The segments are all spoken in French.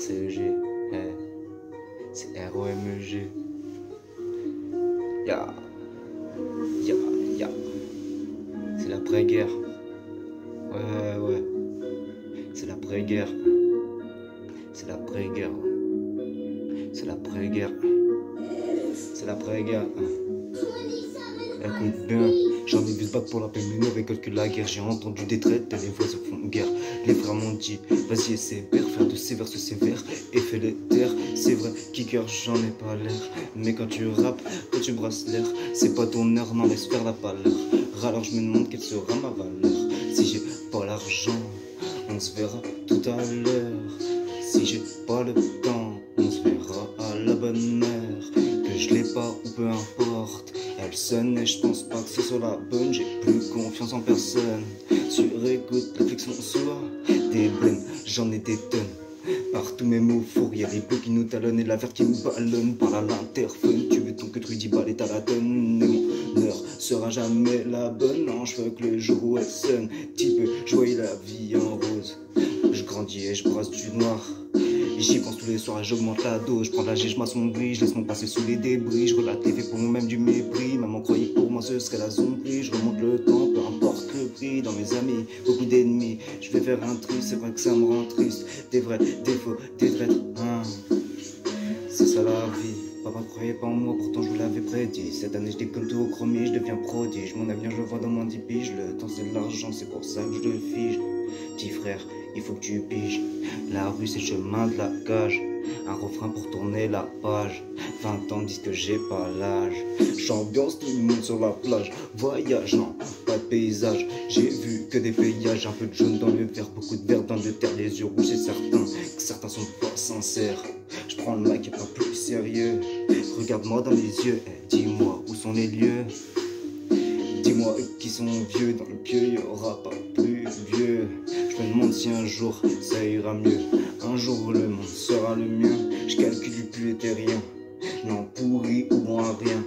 RCEG, c'est ROMEG. Ya, ya, ya. C'est l'après-guerre. Ouais. C'est l'après-guerre. C'est l'après-guerre. C'est l'après-guerre. C'est l'après-guerre. Écoute bien, j'en ai vu se battre pour la paix, mais nous récolte que la guerre. J'ai entendu des traites, les voix se font guerre. Les frères m'ont dit, vas-y essaie père, faire de sévères ce sévère et fais les terres. C'est vrai, kicker, j'en ai pas l'air. Mais quand tu rappes, quand tu brasses l'air, c'est pas ton heure, non laisse faire la pâleur. Alors je me demande quelle sera ma valeur. Si j'ai pas l'argent, on se verra tout à l'heure. Si j'ai pas le temps, on se verra à la bonne heure. Que je l'ai pas ou peu importe, elle sonne et je pense pas que ce soit la bonne. J'ai plus confiance en personne. Sur écoute, réflexion soit des blêmes, j'en ai des tonnes. Par tous mes mots fourres, y'a les bleus qui nous talonnent et la verte qui nous ballonne. Parle à l'interphone, tu veux ton que tu dis balles et t'as la tonne. Et mon heure sera jamais la bonne. Non, je veux que le jour où elle sonne, petit peu, je voyais la vie en rose. Je grandis et je brasse du noir. J'y pense tous les soirs et j'augmente la dose. Je prends la G, je m'assombris, je laisse mon passé sous les débris. Je relate les faits pour moi-même du mépris. Maman croyait que pour moi ce serait la zombie. Je remonte le temps, peu importe le prix. Dans mes amis, beaucoup d'ennemis. Je vais faire un truc, c'est vrai que ça me rend triste. Des vrais, des faux, des traîtres, hein. C'est ça la vie. Papa croyait pas en moi, pourtant je vous l'avais prédit. Cette année je décolle tout au chromie, je deviens prodige. Mon avenir je le vois dans moins 10 piges. Le temps c'est de l'argent, c'est pour ça que je le fige. Petit frère, il faut que tu piges. La rue c'est le chemin de la cage. Un refrain pour tourner la page. 20 ans me disent que j'ai pas l'âge. J'ambiance tout le monde sur la plage. Voyage, non, pas de paysage. J'ai vu que des paysages. Un peu de jaune dans le verre, beaucoup de vert dans le terre. Les yeux rouges, c'est certain que certains sont pas sincères. Je prends le mic et pas plus sérieux. Regarde-moi dans les yeux, dis-moi où sont les lieux. Dis-moi qui sont vieux, dans le pieu y aura pas plus vieux. Je me demande si un jour ça ira mieux. Un jour le monde sera le mien. Je calcule plus éthérien. Non pourri ou bon à rien.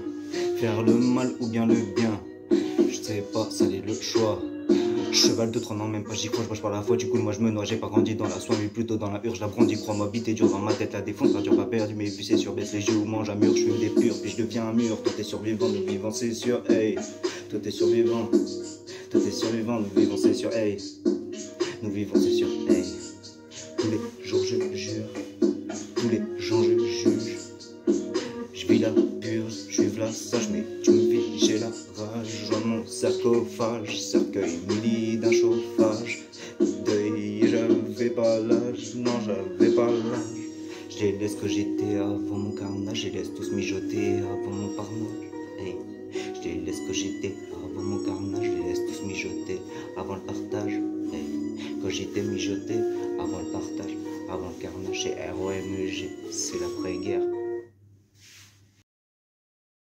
Faire le mal ou bien le bien. Je sais pas, ça est le choix. Cheval de 3 ans, même pas j'y crois, je marche par la foi, du coup moi je me noie, j'ai pas grandi dans la soie, mais plutôt dans la urge, la brandis, crois-moi, bite est dur dans ma tête, la défonce, radio pas perdu, mes vues c'est sûr, baisse les yeux ou mange un mur, je fume des purs, puis je deviens un mur, toi t'es survivant, nous vivons c'est sûr, hey, toi t'es survivant, nous vivons c'est sûr, hey, nous vivons c'est sûr, hey, tous les jours je jure, tous les gens je juge, je vis la purge, je suis la sage, mais tu me vis, j'ai la rage, je vois mon sarcophage, cercueil muni d'un chauffage, deuil, j'avais pas l'âge, non j'avais pas l'âge, je les laisse que j'étais avant mon carnage, je les laisse tous mijoter avant mon parnage, hey. Je les laisse que j'étais avant mon carnage, je les laisse tous mijoter avant le partage, hey. Quand j'étais mijoté avant le partage, avant le carnage, c'est ROMEG, c'est l'après-guerre.